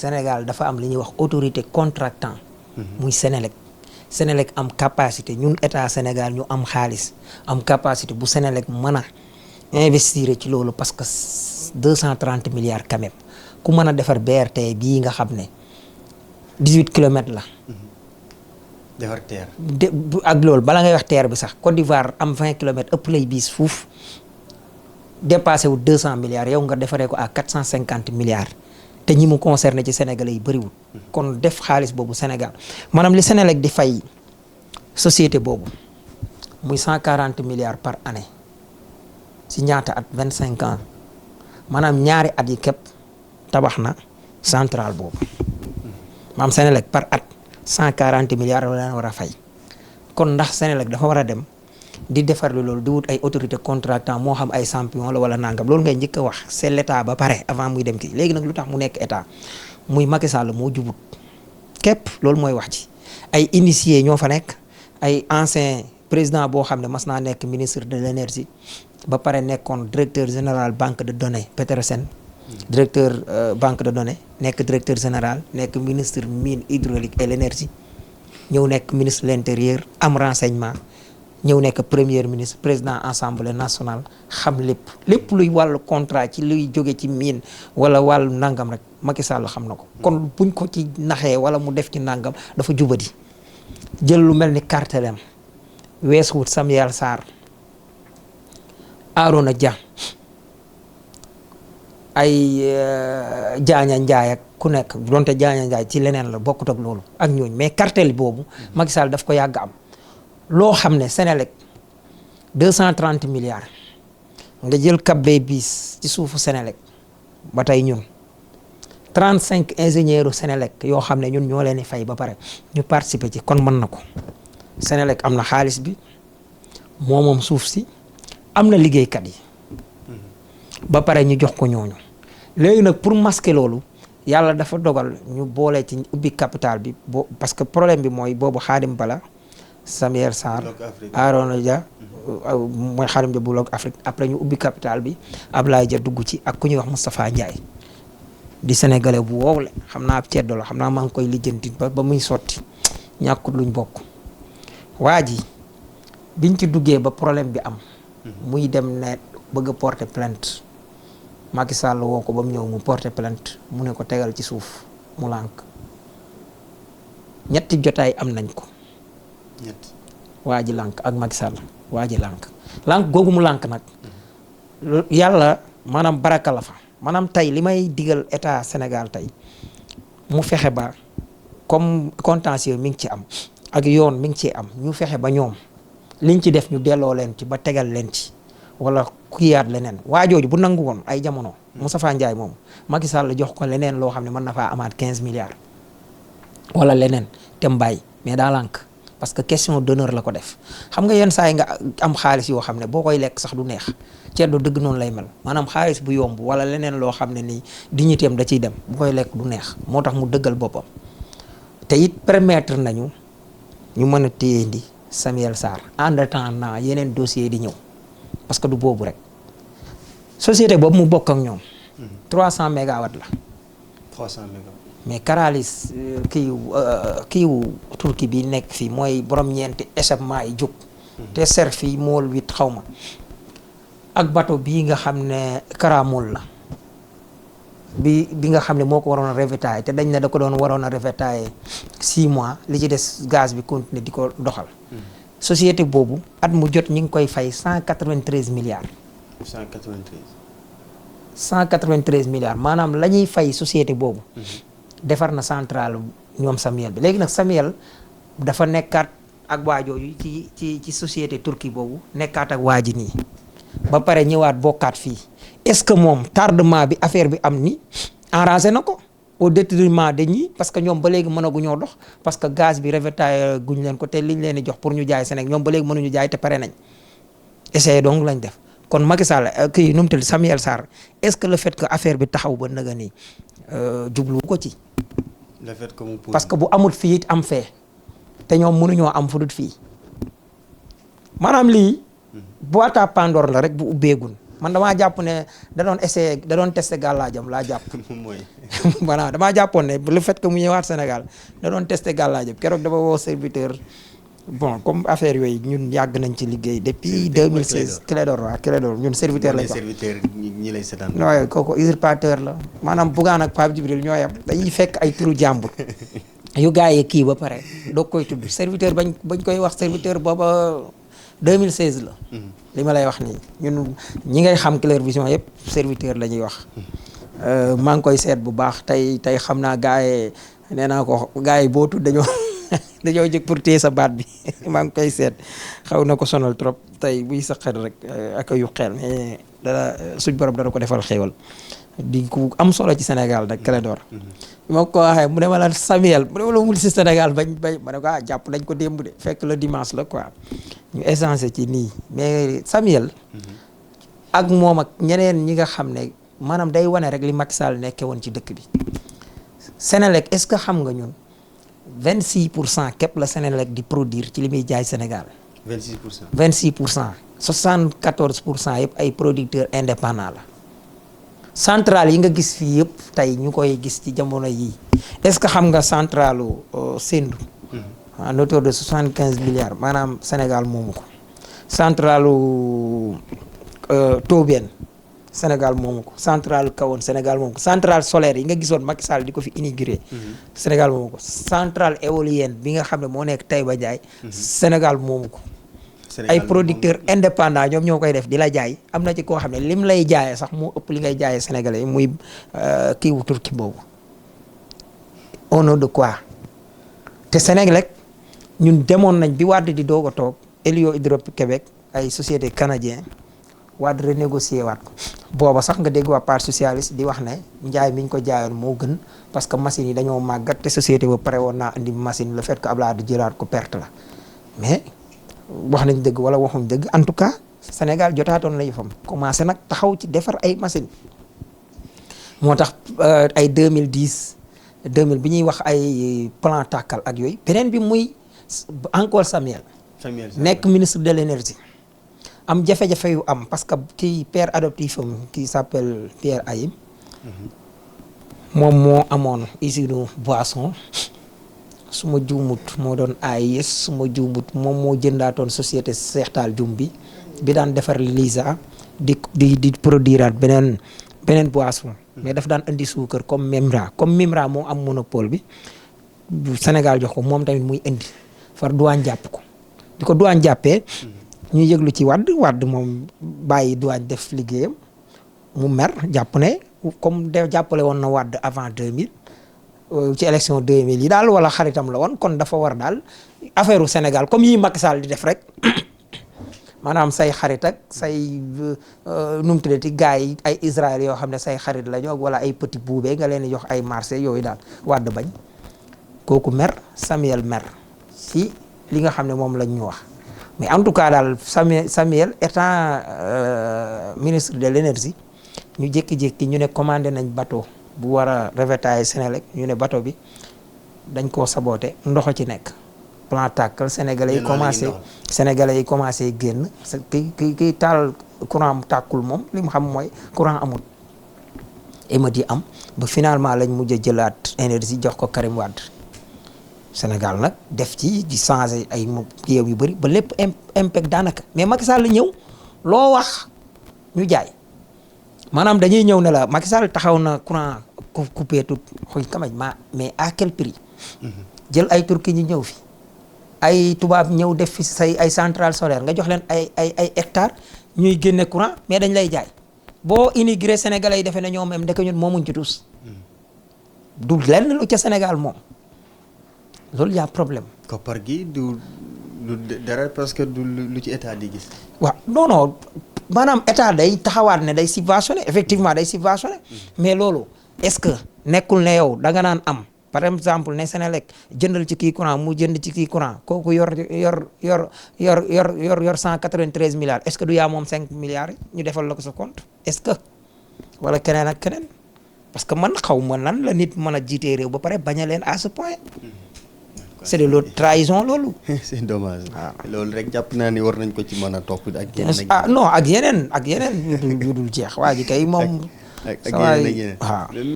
Sénégal dafa am li ñuy wax autorité contractant muy Sénélec. Sénélec am capacité ñun état Sénégal ñu am xaalis am capacité bu Sénélec mën a investir ci loolu parce que 230 milliards quand même ku mën a defar BRT bii nga xam ne 18 kilomètres la. defar terre. ak loolu bala ngay wax terre bi sax Côte d'Ivoire am 20 kilomètres ëpp lay biis fuuf dépassé wu 200 milliards yow nga defaree ko à 450 milliards te ñi mu concerné ci Sénégalais yi bëriwul. kon def xaalis boobu Sénégal maanaam li Sénélec di fay société boobu muy 140 milliards par année si ñaata at 25 ans maanaam ñaari at yi képp tabax na centrale boobu maanaam Sénélec par at 140 milliards la leen war a fay kon ndax Sénélec dafa war a dem di defar loolu di wut ay autorité contractant moo xam ay champion la wala nangam loolu ngay njëkk a wax c'est l'état ba pare avant muy dem kii léegi nag lu tax mu nekk état muy Macky Sall moo jubut képp loolu mooy wax ci ay initié ñoo fa nekk ay ancien président boo xam ne mas naa nekk ministre de l'énergie ba pare nekkoon directeur général banque de données Petersen directeur banque de données nekk directeur général nekk ministre mine hydraulique et l'énergie ñëw nekk ministre de l'intérieur am renseignement ñëw nekk premier ministre président assemblée nationale xam lépp luy wàllu contrat ci luy jóge ci mine wala wàllu nangam rek Macky Sall xam na ko kon buñ ko ci naxee wala mu def ci nangam dafa jubadi jël lu mel ni cartelem weesuwut Samuel Sarr Arona Dia ay Diagne Ndiaye ak ku nekk donte Diagne Ndiaye ci leneen la bokkut ak loolu ak ñooñu mais cartel boobu Macky Sall daf ko yàgg am loo xam ne Sénélec 230 milliards nga jël Cap Bay bis ci suufu Sénélec ba tey ñun 35 ingénieurs u Sénélec yoo xam ne ñun ñoo leen di fay ba pare ñu participer ci kon mën na ko Sénélec am na xaalis bi moom suuf si am na liggéeykat yi ba pare ñu jox ko ñooñu léegi nag pour masquer loolu yàlla dafa dogal ñu boole ci ubbi capital bi parce que problème bi mooy boobu Khadim Bala Samuel Sarr Arona Dia mooy Khadim Dia bu Bloc Afrique après ñu ubbi capital bi Ablaye Dia dugg ci ak ku ñuy wax Moustapha Ndiaye di sénégalais bu wow la xam naa ab ceddo la xam naa maa ngi koy lijjanti ba muy sotti ñàkkut luñ bokk waa ji biñ ci duggee ba problème bi am muy dem ne bëgg a porter plainte Macky Sall woo ko ba mu ñëw mu porter plainte mu ne ko tegal ci suuf mu lànk ñetti jotaay am nañ ko waa ji lànk ak Macky Sall waa ji lànk googu mu lànk nag yàlla maanaam baraka la fa maanaam tey li may digal état Sénégal tey mu fexe ba comme contentieux mi ngi ci am ak yoon mi ngi ci am ñu fexe ba ñoom liñ ci def ñu delloo leen ci ba tegal leen ci wala kuyaat leneen waa jooju bu nangu woon ay jamono Moustapha Ndiaye moom Macky Sall jox ko leneen loo xam ne mën na faa amaat 15 milliards wala leneen te mbay mais daa lànk parce que question d'honneur la ko def xam nga yenn saa yi nga am xaalis yoo xam ne boo koy lekk sax du neex ceddo dëgg noonu lay mel maanaam xaalis bu yomb wala leneen loo xam ne nii dignité am da ciy dem bu koy lekk du neex moo tax mu dëggal boppam te it permettre nañu ñu mën a téyendi Samuel Sarr en attendant yeneen dossier di ñëw parce que du boobu rek société boobu mu bokk ak ñoom 300 mégawatts la 300 mégawatts mais Caralis kiiwu Turquie bi nekk fii mooy borom ñeenti échappement yi jóg te ser fii mool 8 xaw ma ak bateau bii nga xam ne Karamol la bi nga xam ne moo ko waroon a ravitailler te dañ ne da ko doon waroon a ravitailler 6 mois li ci des gaz bi continuer di ko doxal société boobu at mu jot ñi ngi koy fay 193 milliards 193 milliards maanaam la ñuy fay société boobu defar na centrale ñoom Samuel bi léegi nag Samuel dafa nekkaat ak waajooju ci société Turquie boobu nekkaat ak waa ji nii ba pare ñëwaat bokkaat fii est-ce que moom tardement bi affaire bi am ni arrangé na ko au détriment de ñi parce que ñoom ba léegi mënaguñoo dox parce que gaz bi ravitailler guñ leen ko te liñ leen di jox pour ñu jaay Sénégal ñoom ba léegi mënuñu jaay te pare nañ essayé donc lañ def kon Macky Sall kii nu mu tudd Samuel Sarr est-ce que le fait que affaire bi taxaw ba naga nii jublu ko ci. le fait que mu parce que bu amul fii it am fee te ñoom mënuñoo am fu dut fii maanaam lii boîte à Pandore la rek bu ubbeegun man damaa jàpp ne da doon essayer da doon tester gàllaajam laa jàpp. mooy. voilà damaa jàppoon ne le fait que mu ñëwaat Sénégal da doon tester gàllaajam keroog dafa woo serviteur bon comme affaire yooyu ñun yàgg nañ ci liggéey depuis 2016. Clédor waaw Clédor ñun serviteur lañ ko. serviteur ñi lay seetaan. waaye kooku usurpateur la maanaam Bougane ak Pape Djibril ñoo yem dañuy fekk ay turu jàmbur. yu gars yi kii ba pare doog koy tudd serviteur bañ koy wax serviteur booba 2016 la. li ma lay wax nii ñun ñi ngay xam Clair Vision yëpp serviteur la ñuy wax. maa ngi koy seet bu baax tey xam naa gars yi nee naa ko gars yi boo tudd dañoo jóg pour téye sa baat bi maa ngi koy seet xaw na ko sonal trop tey buy sa xel rek ak yu xel mais dara suñ borom dara ko defal xéewal di ku am solo ci Sénégal nag Clédor. moo ko waxee mu ne ma la Samuel mu ne ma la mul si Sénégal bañ ma ne ko jàpp nañ ko démb de fekk le dimanche la quoi ñu échanger ci nii mais Samuel. ak moom ak ñeneen ñi nga xam ne maanaam day wane rek li Macky Sall nekkee woon ci dëkk bi. Sénélec est-ce que xam nga ñun 26% képp la Sénélec di produire ci li muy jaay Sénégal. 26%. 26%. 74% yëpp ay producteurs indépendants la. centrale yi nga gis fii yëpp tey ñu koy gis ci jamono yii est-ce que xam nga centralu Sendou. en hauteur de 75 milliards maanaam Sénégal moomu ko. centralu Tobène Sénégal moomu ko centrale Kahone Sénégal moomu ko centrale solaire yi nga gisoon Macky Sall di ko fi inauguré. Sénégal moomu ko centrale éolienne bi nga xam ne moo nekk Taïba Ndiaye. Sénégal moomu ko. ay producteurs indépendants ñoom ñoo koy def di la jaay am na ci koo xam ne lim lay jaayee sax moo ëpp li ngay jaayee sénégalais muy kii wu Turquie boobu. au nom de quoi te Sénélec ñun demoon nañ bi Wade di doog a toog Elio Hydro-Québec ay société canadien Wade renégocier waat ko booba sax nga dégg waa parti socialiste di wax ne njaay mi ñu ko jaayoon moo gën parce que machines yi dañoo màggat te société ba pare woon naa indi machine le fait que Abdoulaye di jëlaat ko perte la mais wax nañ dëgg wala waxuñ dëgg en tout cas Sénégal jotaatoon la yëfam commencé nag taxaw ci defar ay machine moo tax ay 2010 2000 bi ñuy wax ay plan tàkkal ak yooyu beneen bi muy encore Samuel nekk ministre de l'énergie am jafe-jafe yu am parce que kii père adoptif am qui s'appelle Pierre Ayim moom moo amoon usine boisson su ma juumut moo doon AIS su ma juumut moom moo jëndaatoon société seextaal jum bi daan defar Lisa di produiraat beneen boisson mais daf daan indi suukar comme Mimra moo am monopole bi Sénégal jox ko moom tamit muy indi far douane jàpp ko di ko douane jàppee ñuy yëglu ci Wade moom bàyyi douane def liggéeyam mu mer jàpp ne comme jàppale woon na Wade avant 2000 ci élection 2000 yi daal wala xaritam la woon kon dafa war daal affaire u Sénégal comme yi Macky Sall di def rek maanaam say xarit ak say nu mu tuddati gars yi ay Israël yoo xam ne say xarit la ñoo wala ay petit boubé nga leen di jox ay marché yooyu daal Wade bañ kooku mer Samuel mer si li nga xam ne moom lañ ñu wax mais en tout cas daal Samuel étant ministre de l'énergie ñu jékki-jékki ñu ne commandé nañ bateau bu war a ravitailler Sénélec ñu ne bateau bi dañ koo saboté ndoxo ci nekk plan tàkkal sénégalais yi commencé génn ki taal courant tàkkul moom li mu xam mooy courant amul émeute yi am ba finalement lañ mujj a jëlaat énergie jox ko Karim Wade Sénégal nag def ci di changer ay kii yu bëri ba lépp impact daanaka mais Macky Sall ñëw loo wax ñu jaay maanaam dañuy ñëw ne la Macky Sall taxaw na courant coupé tout xuy kamaj mais à quel prix jël ay turki ñi ñëw fi ay tubaab ñëw def fi say ay centrale solaire nga jox leen ay hectares ñuy génne courant mais dañ lay jaay boo immigré sénégalais yi defee ne ñoom même ndeke ñun moomuñ ci tous du lenn lu ca Sénégal moom loolu y a problème. koppar gi du dara parce que du lu ci état di gis. waaw non maanaam état day taxawaat ne day subventionné effectivement day subventionné mais loolu est-ce que nekkul ne yow da nga naan am par exemple ne Sénélec jëndal ci kii courant mu jënd ci kii courant kooku yor 193 milliards est-ce que du yaa moom 5 milliards ñu defal la ko sa compte est-ce que wala keneen ak keneen parce que man xaw ma nan la nit mën a jiitee réew ba pare bañ a leen à ce point. c'est de l'autre trahison loolu. c'est dommage. loolu rek jàpp naa ni war nañ ko ci mën a topp ak. non ak yeneen yu dul jeex waa ji kay moom. ak yeneen.